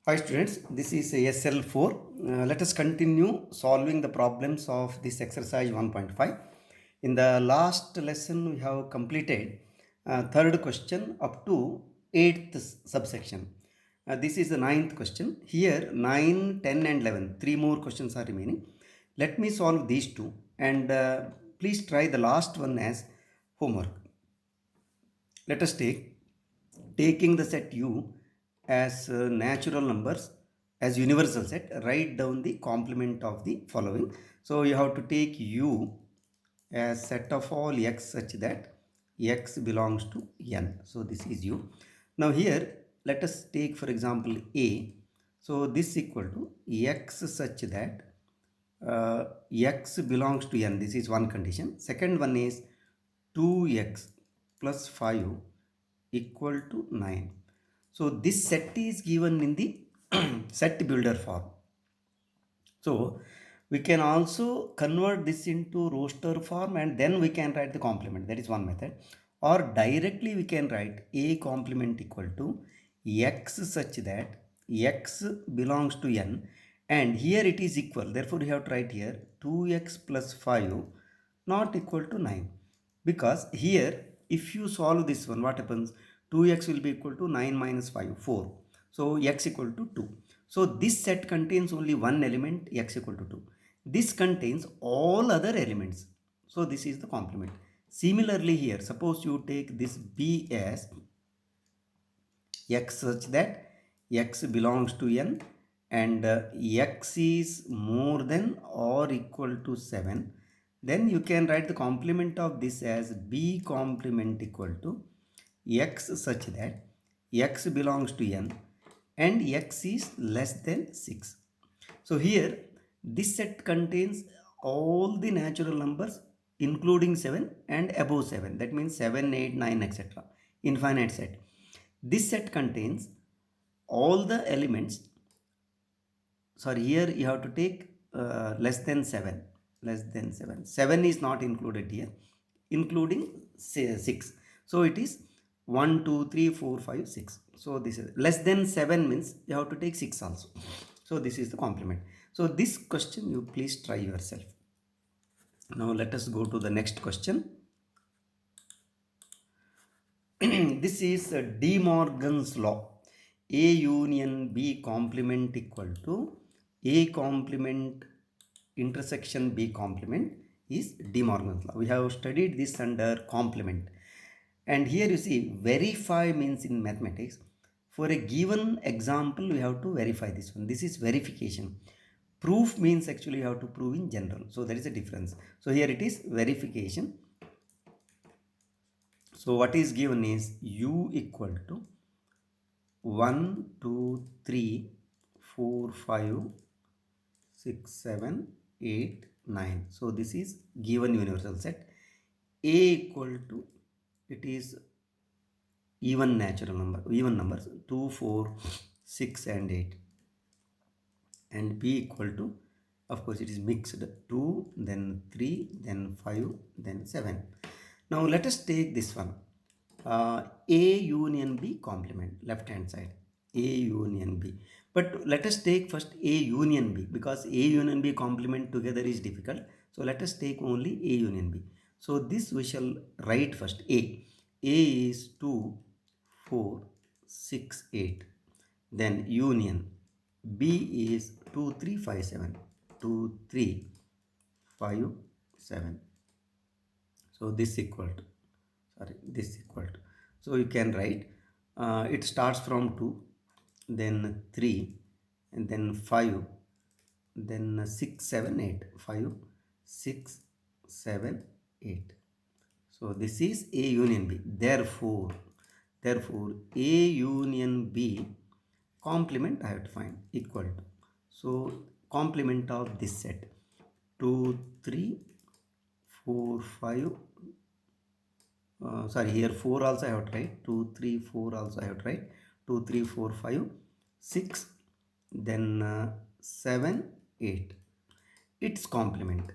Hi students, this is SL4. Let us continue solving the problems of this exercise 1.5. In the last lesson, we have completed third question up to eighth subsection. This is the ninth question. Here, 9, 10 and 11, three more questions are remaining. Let me solve these two and please try the last one as homework. Let us taking the set U as natural numbers as universal set, write down the complement of the following. So you have to take U as set of all x such that x belongs to n. So this is U. Now here let us take for example A. So this equal to x such that x belongs to n. This is one condition. Second one is 2x plus 5 equal to 9. So this set is given in the set builder form. So we can also convert this into roster form and then we can write the complement. That is one method. Or directly we can write a complement equal to x such that x belongs to n, and here it is equal. Therefore we have to write here 2x plus 5 not equal to 9, because here if you solve this one, what happens? 2x will be equal to 9 minus 5, 4. So x equal to 2. So this set contains only one element, x equal to 2. This contains all other elements. So this is the complement. Similarly here, suppose you take this b as x such that x belongs to n and x is more than or equal to 7, then you can write the complement of this as b complement equal to x such that x belongs to n and x is less than 6. So here this set contains all the natural numbers including 7 and above 7. That means 7, 8, 9, etc. Infinite set. This set contains all the elements. Sorry, here you have to take less than 7. Less than 7. 7 is not included here, including 6. So it is 1, 2, 3, 4, 5, 6. So this is less than 7 means you have to take 6 also. So this is the complement. So this question you please try yourself. Now let us go to the next question. This is De Morgan's law. A union B complement equal to A complement intersection B complement is De Morgan's law. We have studied this under complement. And here you see verify means in mathematics, for a given example we have to verify this one. This is verification. Proof means actually you have to prove in general. So there is a difference. So here it is verification. So what is given is U equal to 1, 2, 3, 4, 5, 6, 7, 8, 9. So this is given universal set. A equal to, it is even natural number, even numbers 2, 4, 6 and 8. And B equal to, of course it is mixed, 2, then 3, then 5, then 7. Now let us take this one. A union B complement, left hand side, A union B. But let us take first A union B, because A union B complement together is difficult. So let us take only A union B. So this we shall write first A. A is 2, 4, 6, 8. Then union B is 2, 3, 5, 7. 2, 3, 5, 7. So this equal to, sorry, this equal to. So you can write it starts from 2, then 3, and then 5, then 6, 7, 8. 5, 6, 7, 8. So this is A union B. Therefore A union B complement I have to find equal to. So complement of this set 2, 3, 4, 5. Sorry, here 4 also I have to write, 2, 3, 4 also I have to write, 2, 3, 4, 5, 6, then 7, 8. Its complement.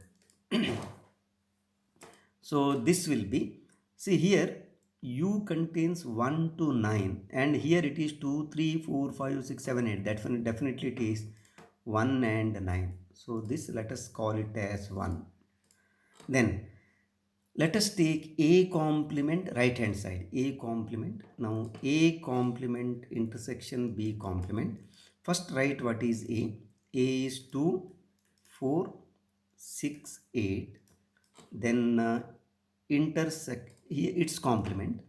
So this will be, see here U contains 1 to 9 and here it is 2, 3, 4, 5, 6, 7, 8. Definitely it is 1 and 9. So this let us call it as 1. Then let us take A complement right hand side. A complement. Now A complement intersection B complement. First write what is A. A is 2, 4, 6, 8. Then intersect its complement.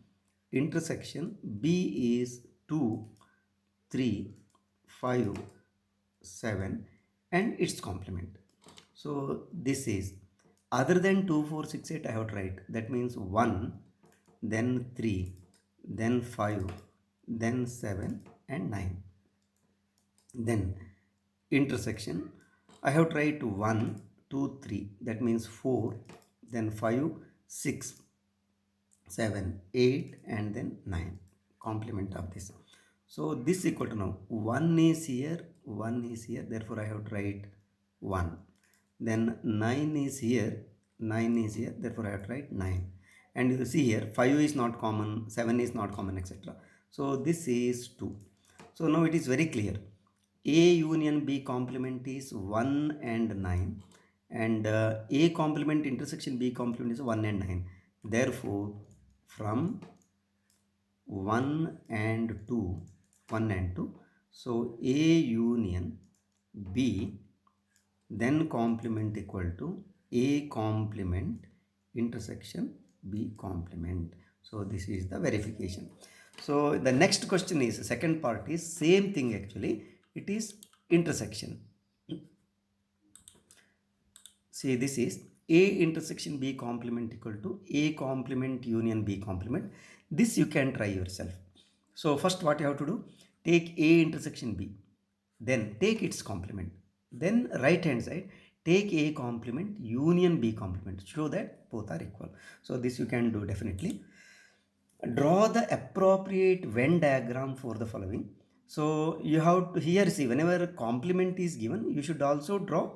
Intersection B is 2, 3, 5, 7 and its complement. So this is other than 2, 4, 6, 8 I have to write. That means 1, then 3, then 5, then 7 and 9. Then intersection I have to write 1, 2, 3. That means 4, then 5, 6, 7, 8 and then 9. Complement of this. So this equal to now 1 is here, 1 is here. Therefore I have to write 1. Then 9 is here, 9 is here. Therefore I have to write 9. And you see here 5 is not common, 7 is not common, etc. So this is 2. So now it is very clear. A union B complement is 1 and 9 and A complement intersection B complement is 1 and 9. Therefore from 1 and 2, 1 and 2, so A union B then complement equal to A complement intersection B complement. So this is the verification. So the next question is, second part is same thing actually, it is intersection. See, this is A intersection B complement equal to A complement union B complement. This you can try yourself. So first what you have to do, take A intersection B, then take its complement, then right hand side take A complement union B complement, show that both are equal. So this you can do definitely. Draw the appropriate Venn diagram for the following. So you have to here see, whenever complement is given you should also draw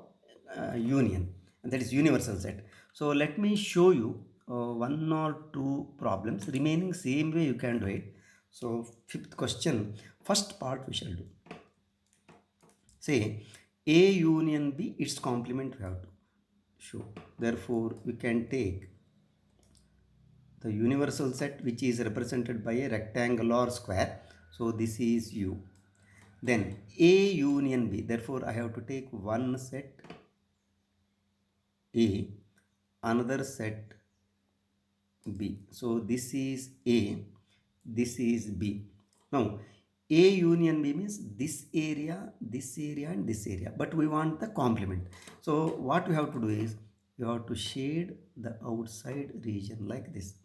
union, and that is universal set. So let me show you one or two problems, remaining same way you can do it. So fifth question, first part we shall do. Say A union B, its complement we have to show. Therefore we can take the universal set which is represented by a rectangle or square. So this is U. Then A union B. Therefore I have to take one set A, another set B. So this is A, this is B. Now A union B means this area and this area, but we want the complement. So what we have to do is you have to shade the outside region like this.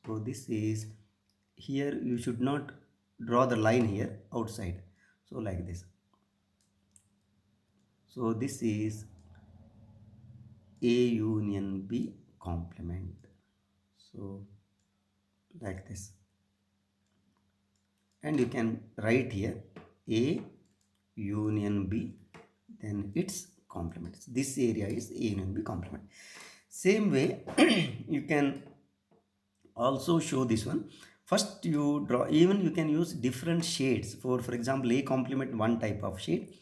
So this is here, you should not draw the line here outside. So like this. So this is A union B complement. So like this. And you can write here A union B, then its complements. This area is A union B complement. Same way you can also show this one. First you draw, even you can use different shades for example A complement one type of shade,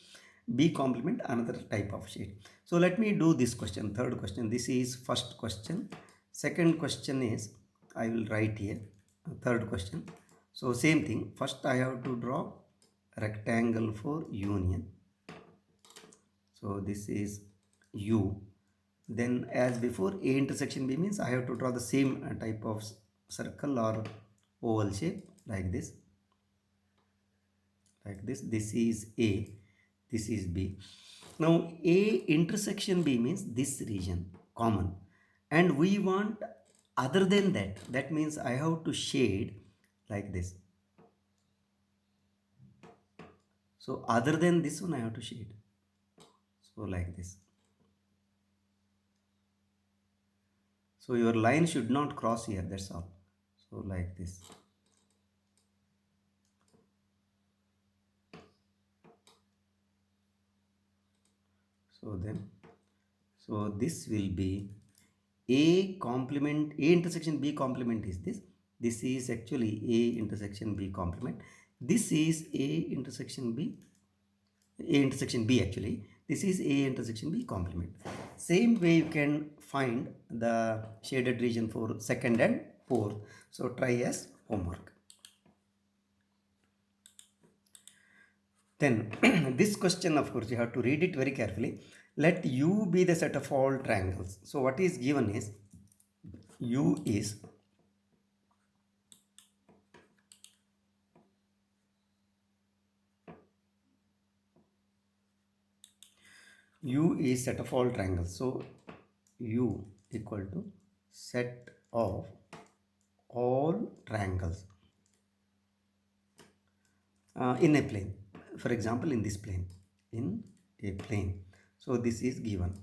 B complement another type of shade. So let me do this question, third question. This is first question. Second question is, I will write here third question. So same thing, first I have to draw rectangle for union. So this is U. Then as before, A intersection B means I have to draw the same type of circle or oval shape like this. Like this. This is A, this is B. Now A intersection B means this region common, and we want other than that. That means I have to shade like this. So other than this one I have to shade. So like this. So your line should not cross here, that's all. So like this. So then, so this will be A complement, A intersection B complement is this. This is actually A intersection B complement. This is A intersection B, A intersection B actually. This is A intersection B complement. Same way you can find the shaded region for second and fourth. So try as homework. Then this question, of course, you have to read it very carefully. Let U be the set of all triangles. So what is given is U is set of all triangles. So U equal to set of all triangles in a plane. For example, in this plane, in a plane. So this is given.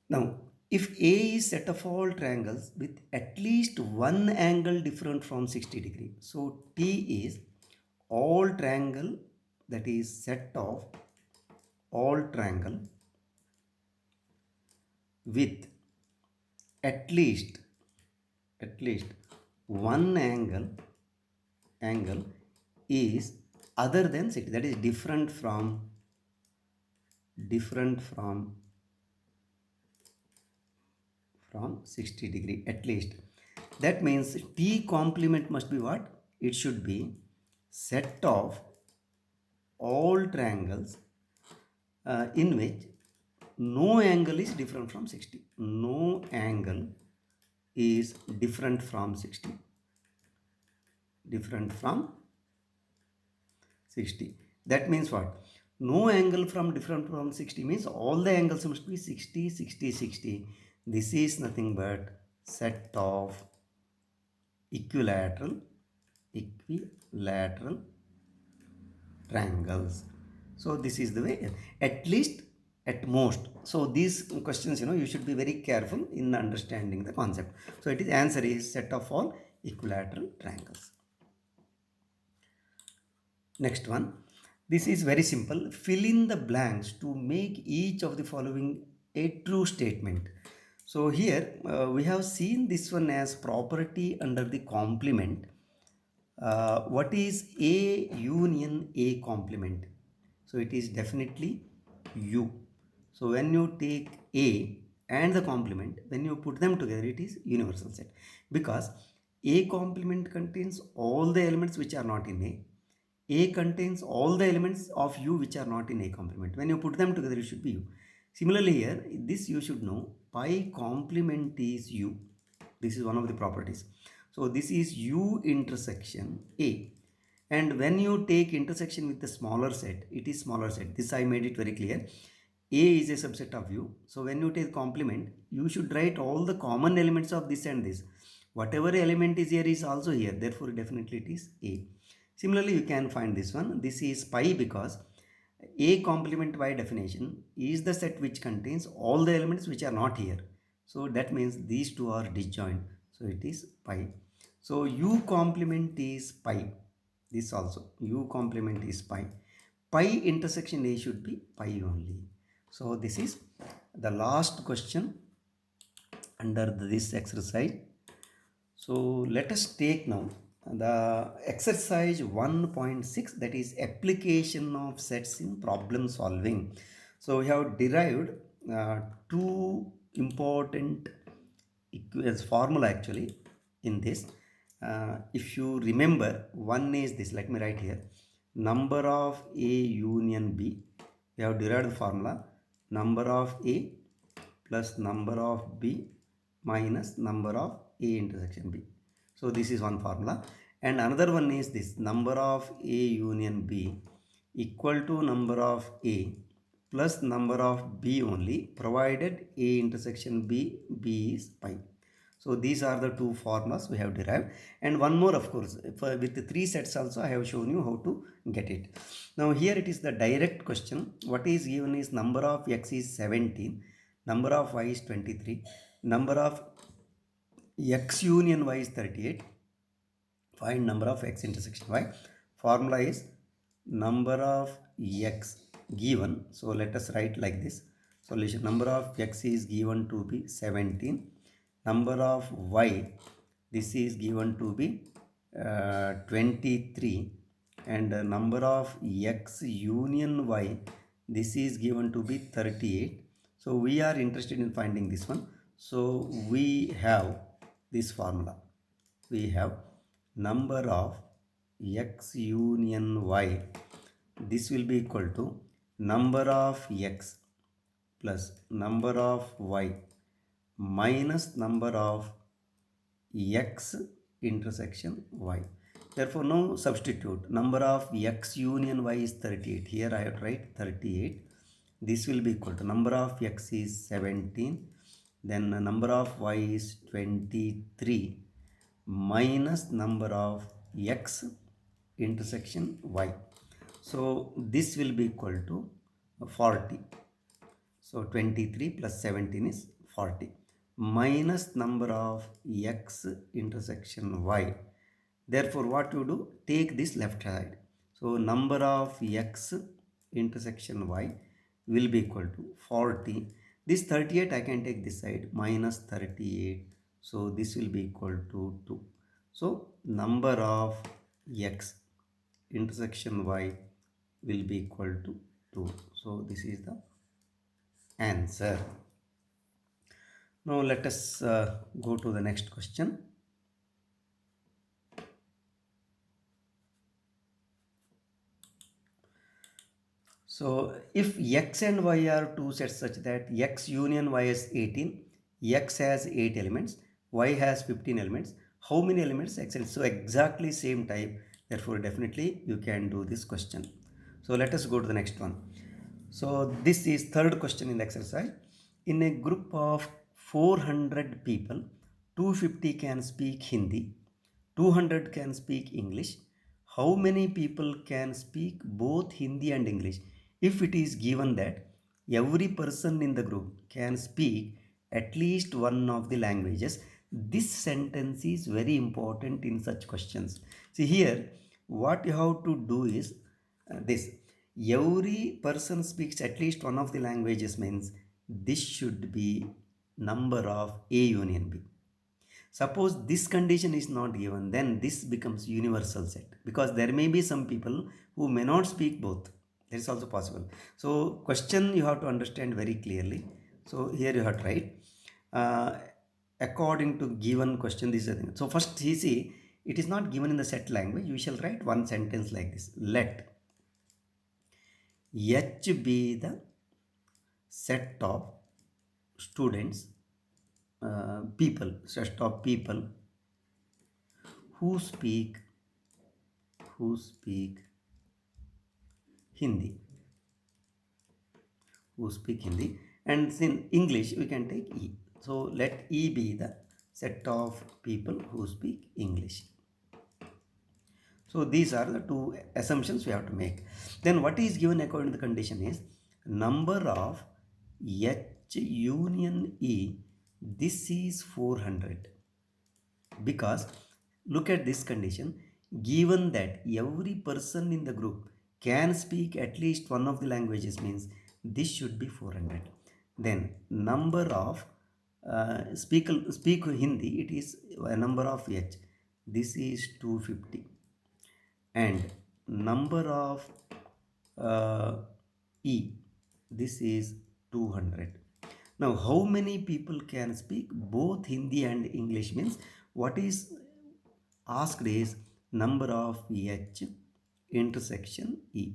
Now, if A is set of all triangles with at least one angle different from 60 degree. So T is all triangle, that is set of all triangle with at least one angle is other than 60, that is different from 60 degree at least. That means T complement must be what? It should be set of all triangles in which no angle is different from 60. No angle is different from 60. Different from 60. That means what? No angle from different from 60 means all the angles must be 60, 60, 60. This is nothing but set of equilateral triangles. So this is the way, at least, at most. So these questions, you should be very careful in understanding the concept. So it is answer is set of all equilateral triangles. Next one. This is very simple. Fill in the blanks to make each of the following a true statement. So here we have seen this one as property under the complement. What is A union A complement? So it is definitely U. So when you take A and the complement, when you put them together, it is universal set, because A complement contains all the elements which are not in A. A contains all the elements of U which are not in A complement. When you put them together, it should be U. Similarly here, this you should know, pi complement is U. This is one of the properties. So this is U intersection A. And when you take intersection with the smaller set, it is smaller set. This I made it very clear. A is a subset of U. So when you take complement, you should write all the common elements of this and this. Whatever element is here is also here. Therefore, definitely it is A. Similarly, you can find this one. This is pi because A complement by definition is the set which contains all the elements which are not here. So that means these two are disjoint. So it is pi. So U complement is pi. This also U complement is pi. Pi intersection A should be pi only. So this is the last question under this exercise. So let us take now the exercise 1.6, that is application of sets in problem solving. So we have derived two important formula actually in this. If you remember, one is this, let me write here, number of A union B. We have derived the formula number of A plus number of B minus number of A intersection B. So this is one formula. And another one is this, number of A union B equal to number of A plus number of B only, provided A intersection B is pi. So these are the two formulas we have derived. And one more, of course, with the three sets also I have shown you how to get it. Now here it is the direct question. What is given is number of X is 17, number of Y is 23, number of X union Y is 38. Find number of X intersection Y. Formula is number of X given. So let us write like this. Solution, number of X is given to be 17. Number of Y this is given to be 23, and the number of x union y, this is given to be 38. So we are interested in finding this one. So we have this formula. We have number of x union y, this will be equal to number of x plus number of y minus number of x intersection y. Therefore, now substitute number of x union y is 38. Here I have to write 38. This will be equal to number of x is 17. Then number of y is 23 minus number of x intersection y. So this will be equal to 40. So 23 plus 17 is 40 minus number of x intersection y. Therefore, what you do? Take this left side. So number of x intersection y will be equal to 40. This 38 I can take this side, minus 38. So this will be equal to 2. So number of x intersection y will be equal to 2. So this is the answer. Now let us go to the next question. So if x and y are two sets such that x union y is 18, x has 8 elements, y has 15 elements, how many elements x has? So exactly same type. Therefore definitely you can do this question. So let us go to the next one. So this is third question in the exercise. In a group of 400 people, 250 can speak Hindi, 200 can speak English. How many people can speak both Hindi and English? If it is given that every person in the group can speak at least one of the languages, this sentence is very important in such questions. See here, what you have to do is this. Every person speaks at least one of the languages means this should be number of A union B. Suppose this condition is not given, then this becomes universal set, because there may be some people who may not speak both. That is also possible. So question you have to understand very clearly. So here you have to write according to given question, this is the thing. So first you see, it is not given in the set language. You shall write one sentence like this: let H be the set of students, set of people who speak Hindi, and in English we can take E. So let E be the set of people who speak English. So these are the two assumptions we have to make. Then what is given according to the condition is number of H union E, this is 400. Because look at this condition, given that every person in the group can speak at least one of the languages means this should be 400. Then number of speak Hindi, it is a number of H, this is 250, and number of E, this is 200. Now how many people can speak both Hindi and English means what is asked is number of H intersection E,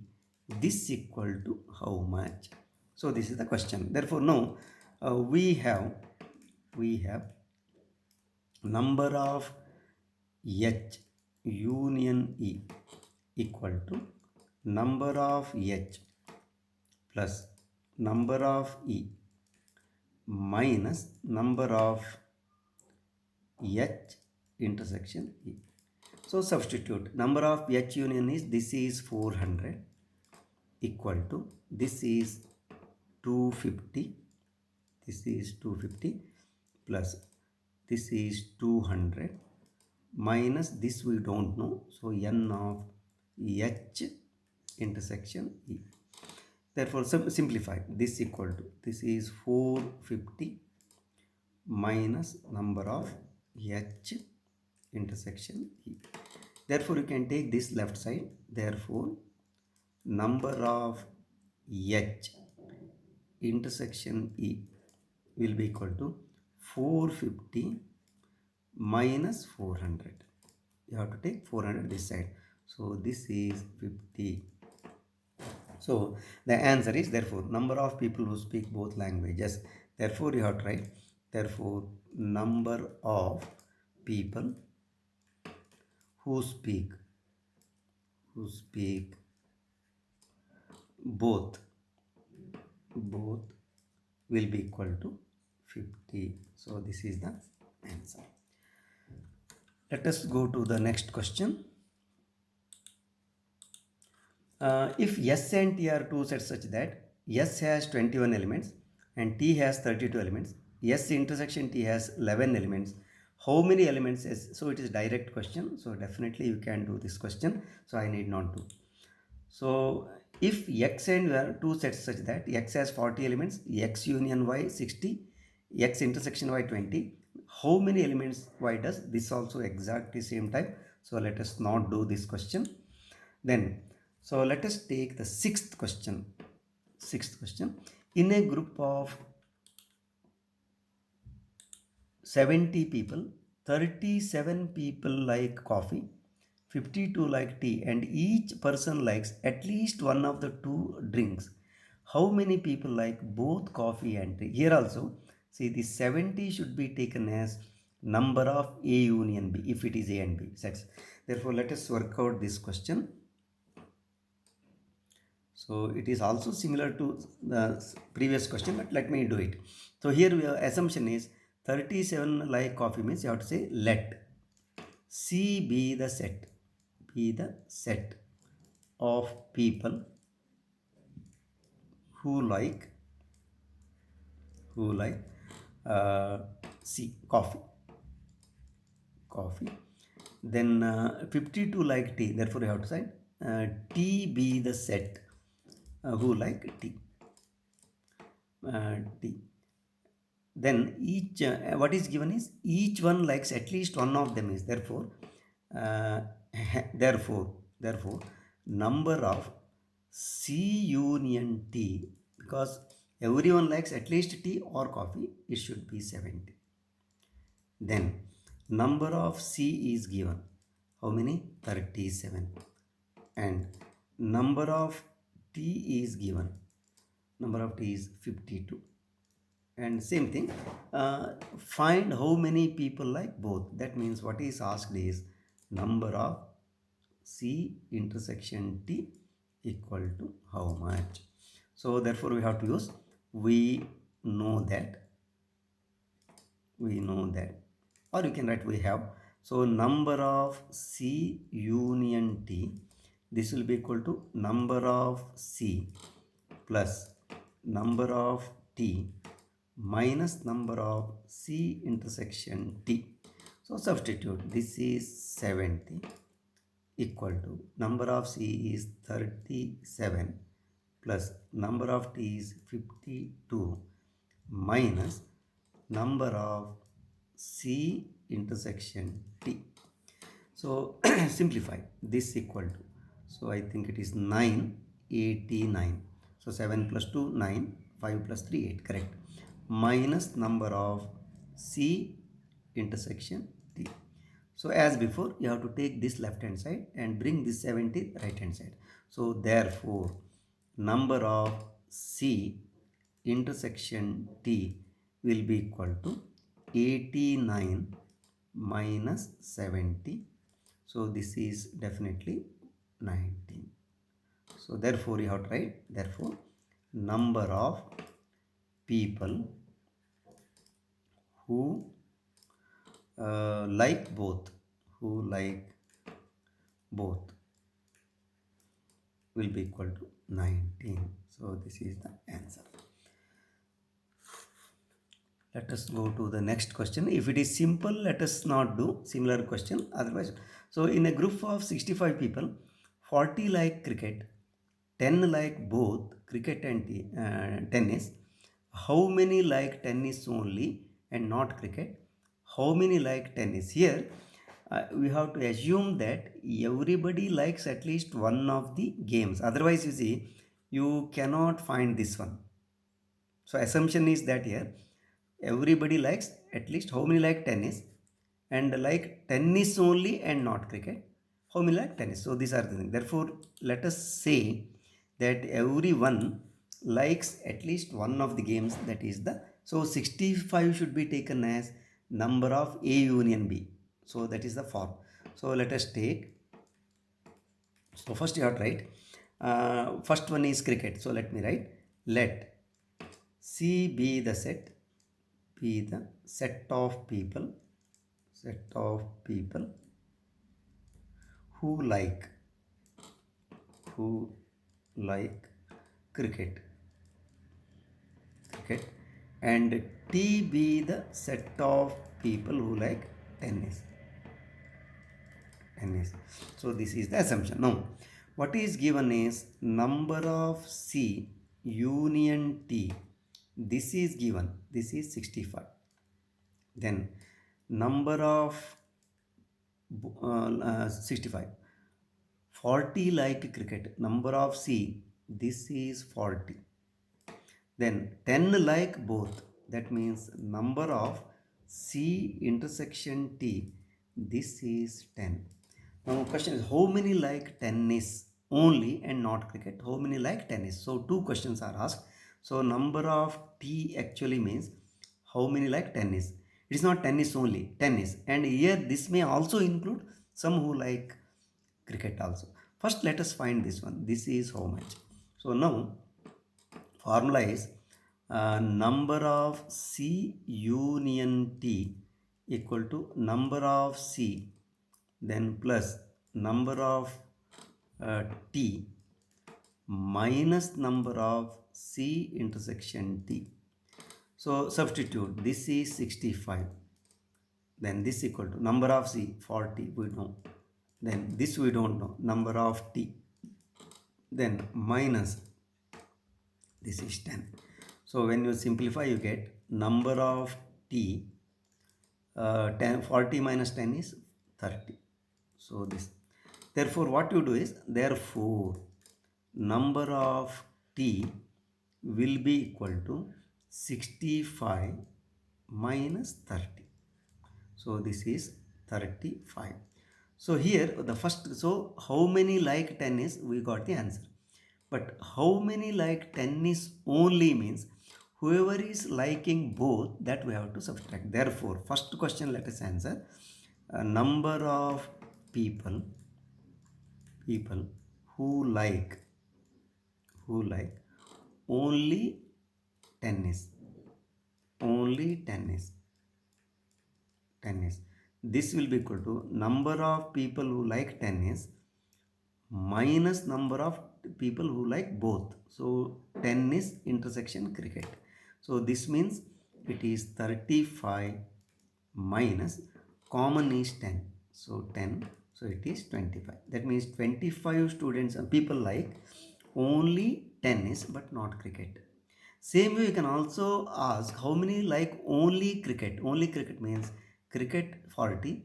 this equal to how much. So this is the question. Therefore now we have number of H union E equal to number of H plus number of E minus number of H intersection E. So substitute number of H union is, this is 400 equal to, this is 250, plus this is 200 minus this we don't know, so N of H intersection E. Therefore simplify, this equal to, this is 450 minus number of H intersection E. Therefore, you can take this left side. Therefore, number of H intersection E will be equal to 450 minus 400. You have to take 400 this side. So this is 50. So the answer is therefore number of people who speak both languages. Therefore you have to write therefore number of people who speak both will be equal to 50. So this is the answer. Let us go to the next question. If S and T are two sets such that S has 21 elements and T has 32 elements, S intersection T has 11 elements, how many elements is, so it is direct question, so definitely you can do this question, so I need not do. So if X and Y are two sets such that X has 40 elements, X union Y 60, X intersection Y 20, how many elements Y does? This also exactly same type, so let us not do this question. Then so let us take the sixth question. In a group of 70 people, 37 people like coffee, 52 like tea, and each person likes at least one of the two drinks. How many people like both coffee and tea? Here also, see, the 70 should be taken as number of A union B if it is A and B sets. Therefore, let us work out this question. So it is also similar to the previous question, but let me do it. So here your assumption is 37 like coffee means you have to say let C be the set of people who like uh, C coffee. Then 52 like tea. Therefore you have to say T be the set who like tea. Tea. Then each what is given is each one likes at least one of them is uh, therefore number of C union T, because everyone likes at least tea or coffee, it should be 70. Then number of C is given, how many? 37. And number of T is given, number of T is 52. And same thing, find how many people like both. That means what is asked is number of C intersection T equal to how much. So therefore we have to use we know that, or you can write we have. So number of C union T, this will be equal to number of C plus number of T minus number of C intersection T. So substitute, this is 70 equal to number of C is 37 plus number of T is 52 minus number of C intersection T. So simplify this equal to, so I think it is 989. So 7 plus 2 9, 5 plus 3 8, correct, minus number of C intersection T. So as before you have to take this left hand side and bring this 70 right hand side. So therefore number of C intersection T will be equal to 89 minus 70. So this is definitely 19. So therefore you have to write therefore number of people who like both will be equal to 19. So this is the answer. Let us go to the next question. If it is simple, let us not do similar question. Otherwise, so in a group of 65 people, 40 like cricket, 10 like both cricket and tennis. How many like tennis only and not cricket? How many like tennis? Here, we have to assume that everybody likes at least one of the games. Otherwise, you see, you cannot find this one. So assumption is that here everybody likes at least, how many like tennis, and like tennis only and not cricket, how many like tennis. So these are the things. Therefore, let us say that everyone likes at least one of the games, that is the, so 65 should be taken as number of A union B. So that is the form. So let us take, so first you have to write, first one is cricket. So let me write, let C be the set, be the set of people who like, who like cricket, cricket, and T be the set of people who like tennis, tennis. So this is the assumption. Now, what is given is number of C union T. This is given. This is 65. Then number of 65. 40 like cricket. Number of C. This is 40. Then 10 like both. That means number of C intersection T. This is 10. Now question is, how many like tennis only and not cricket? How many like tennis? So two questions are asked. So number of T actually means how many like tennis. It is not tennis only, tennis. And here this may also include some who like cricket also. First let us find this one. This is how much. So now formula is number of C union T equal to number of C, then plus number of T minus number of C intersection T. So substitute, this is 65, then this equal to number of C 40, we know, then this we don't know, number of T, then minus this is 10. So when you simplify, you get number of T, 10, 40 minus 10 is 30. So this, therefore what you do is, therefore number of T will be equal to 65 minus 30. So this is 35. So here the first, so how many like tennis, we got the answer. But how many like tennis only means whoever is liking both, that we have to subtract. Therefore, first question let us answer, number of people who like only tennis, tennis. This will be equal to number of people who like tennis minus number of people who like both. So tennis intersection cricket. So this means it is 35 minus common is 10. So 10. So it is 25. That means 25 students and people like only tennis but not cricket. Same way you can also ask how many like only cricket. Only cricket means cricket 40,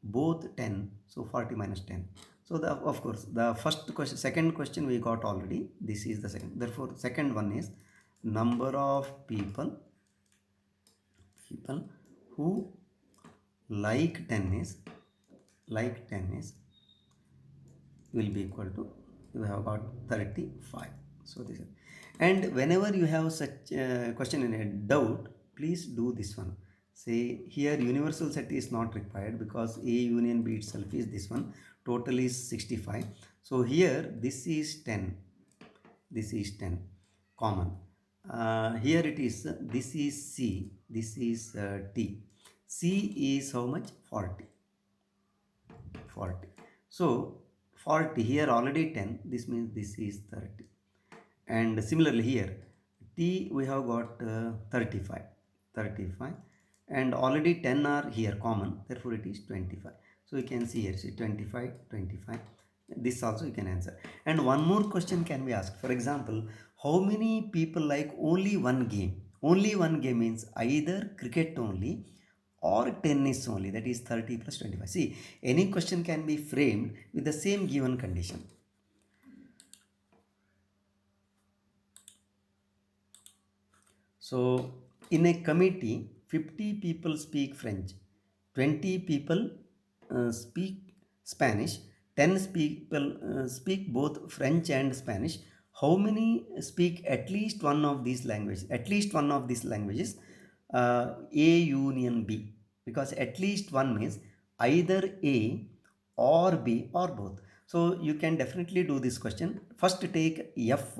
both 10. So 40 minus 10. So the, of course the first question, second question we got already. This is the second. Therefore second one is number of people who like tennis will be equal to, you have got 35. So this is, and whenever you have such question in a doubt, please do this one. Say here universal set is not required because A union B itself is this one, total is 65. So here this is 10, this is 10 common. Here it is, this is C, this is T. C is how much? 40. So 40 here already 10, this means this is 30. And similarly here T we have got 35, and already 10 are here common, therefore it is 25. So you can see here, see 25, 25. This also you can answer. And one more question can be asked. For example, how many people like only one game? Only one game means either cricket only or 10 is only, that is 30 plus 25. See, any question can be framed with the same given condition. So in a committee, 50 people speak French, 20 people speak Spanish, 10 people speak both French and Spanish. How many speak at least one of these languages? At least one of these languages, A union B, because at least one means either A or B or both. So you can definitely do this question. First take F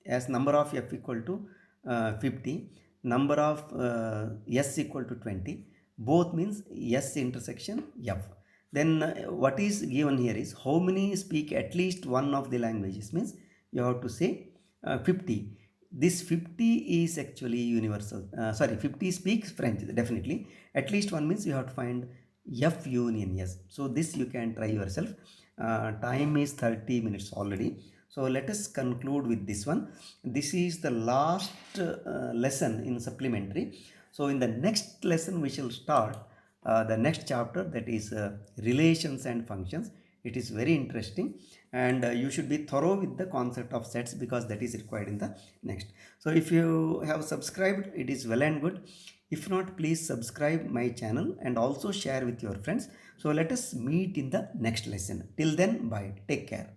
as number of F equal to 50, number of S equal to 20, both means S intersection F. Then what is given here is how many speak at least one of the languages, means you have to say 50. This 50 is actually universal. 50 speaks French, definitely. At least one means you have to find F union S. So this you can try yourself. Time is 30 minutes already. So let us conclude with this one. This is the last lesson in supplementary. So in the next lesson we shall start the next chapter, that is relations and functions. It is very interesting, and you should be thorough with the concept of sets, because that is required in the next. So if you have subscribed, it is well and good. If not, please subscribe my channel and also share with your friends. So let us meet in the next lesson. Till then, bye. Take care.